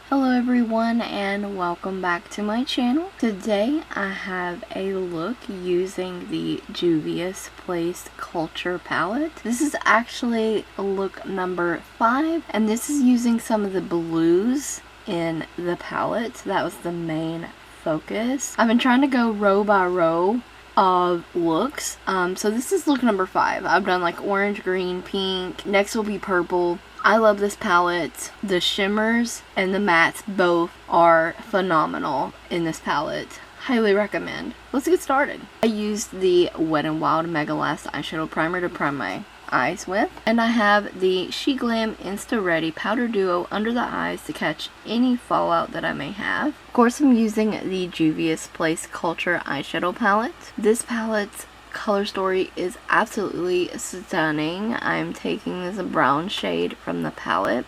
Hello everyone and welcome back to my channel. Today I have a look using the Juvias Place Culture palette. This is actually look number 5 and this is using some of the blues in the palette. That was the main focus. I've been trying to go row by row of looks. So this is look number 5. I've done like orange, green, pink. Next will be purple. I love this palette. The shimmers and the mattes both are phenomenal in this palette. Highly recommend. Let's get started. I used the Wet n Wild Mega Last Eyeshadow Primer to prime my eyes with. And I have the Sheglam Insta Ready Powder Duo under the eyes to catch any fallout that I may have. Of course, I'm using the Juvias Place Culture Eyeshadow Palette. This palette's color story is absolutely stunning. I'm taking this brown shade from the palette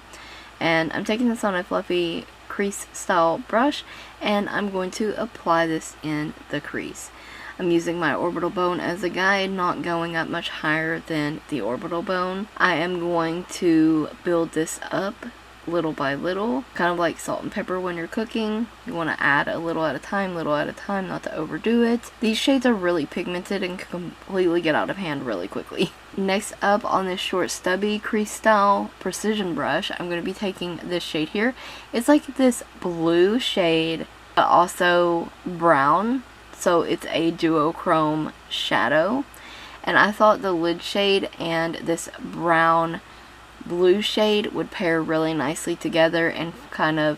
and I'm taking this on a fluffy crease style brush and I'm going to apply this in the crease. I'm using my orbital bone as a guide, not going up much higher than the orbital bone. I am going to build this up little by little, kind of like salt and pepper when you're cooking. You want to add a little at a time, not to overdo it. These shades are really pigmented and can completely get out of hand really quickly. Next up, on this short stubby crease style precision brush, I'm going to be taking this shade here. It's like this blue shade, but also brown, so it's a duochrome shadow. And I thought the lid shade and this brown blue shade would pair really nicely together and kind of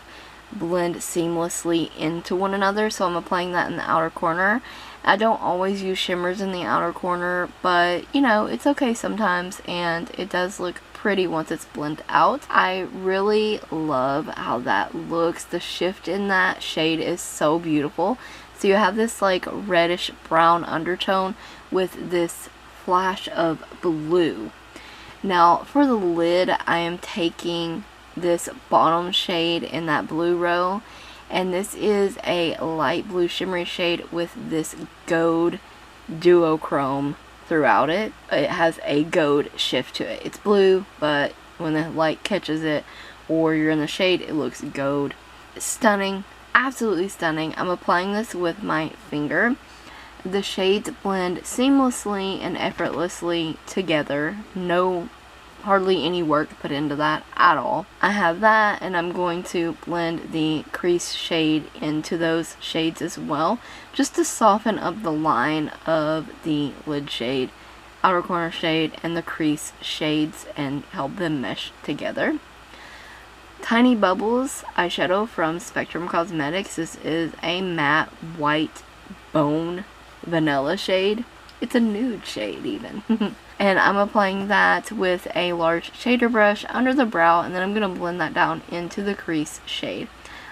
blend seamlessly into one another, so I'm applying that in the outer corner. I don't always use shimmers in the outer corner, but you know, it's okay sometimes and it does look pretty once it's blended out. I really love how that looks. The shift in that shade is so beautiful. So you have this like reddish brown undertone with this flash of blue. Now for the lid, I am taking this bottom shade in that blue row, and this is a light blue shimmery shade with this gold duochrome throughout it. It has a gold shift to it. It's blue, but when the light catches it or you're in the shade, it looks gold. Stunning, absolutely stunning. I'm applying this with my finger. The shades blend seamlessly and effortlessly together. Hardly any work put into that at all. I have that and I'm going to blend the crease shade into those shades as well, just to soften up the line of the lid shade, outer corner shade, and the crease shades and help them mesh together. Tiny Bubbles eyeshadow from Spectrum Cosmetics. This is a matte white bone vanilla shade. It's a nude shade even. And I'm applying that with a large shader brush under the brow, and then I'm going to blend that down into the crease shade.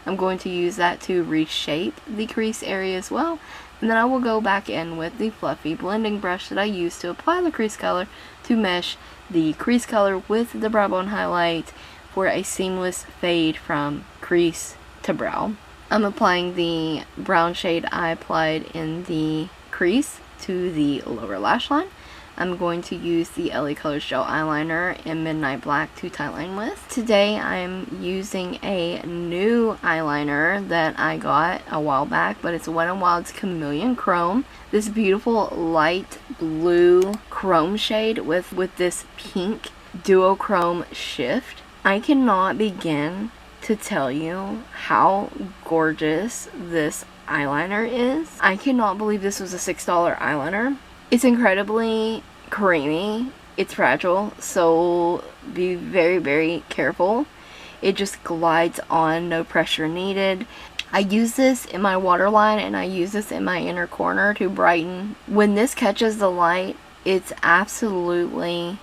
I'm going to use that to reshape the crease area as well, and then I will go back in with the fluffy blending brush that I used to apply the crease color to mesh the crease color with the brow bone highlight for a seamless fade from crease to brow. I'm applying the brown shade I applied in the crease to the lower lash line. I'm going to use the LaColors gel eyeliner in Midnight Black to tightline with. Today I'm using a new eyeliner that I got a while back, but it's Wet n Wild's Chameleon Chrome. This beautiful light blue chrome shade with this pink duochrome shift. I cannot begin to tell you how gorgeous this eyeliner is. I cannot believe this was a $6 eyeliner. It's incredibly creamy. It's fragile, so be very, very careful. It just glides on, no pressure needed. I use this in my waterline and I use this in my inner corner to brighten. When this catches the light, it's absolutely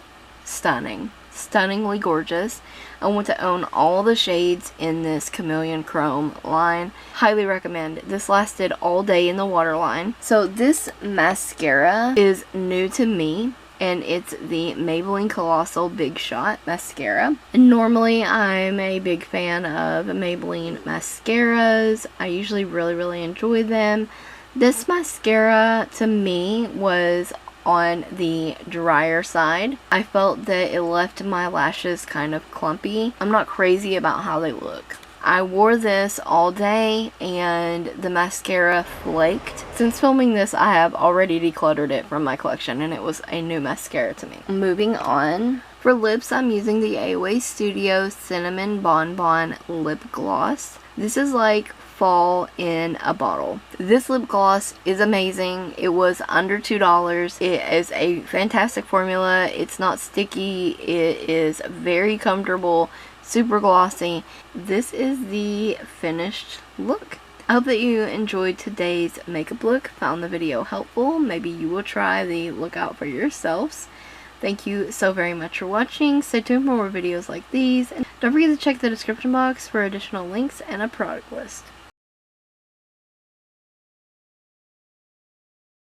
stunning. Stunningly gorgeous. I want to own all the shades in this Chameleon Chrome line. Highly recommend. This lasted all day in the waterline. So this mascara is new to me, and it's the Maybelline Collosal Big Shot Mascara. And normally I'm a big fan of Maybelline mascaras. I usually really enjoy them. This mascara to me was on the drier side. I felt that it left my lashes kind of clumpy. I'm not crazy about how they look. I wore this all day and the mascara flaked. Since filming this, I have already decluttered it from my collection and it was a new mascara to me. Moving on. For lips, I'm using the AOA Studio Cinnamon Bon Bon Lip Gloss. This is like fall in a bottle. This lip gloss is amazing. It was under $2. It is a fantastic formula. It's not sticky. It is very comfortable, super glossy. This is the finished look. I hope that you enjoyed today's makeup look, found the video helpful. Maybe you will try the look out for yourselves. Thank you so very much for watching. Stay tuned for more videos like these. And don't forget to check the description box for additional links and a product list.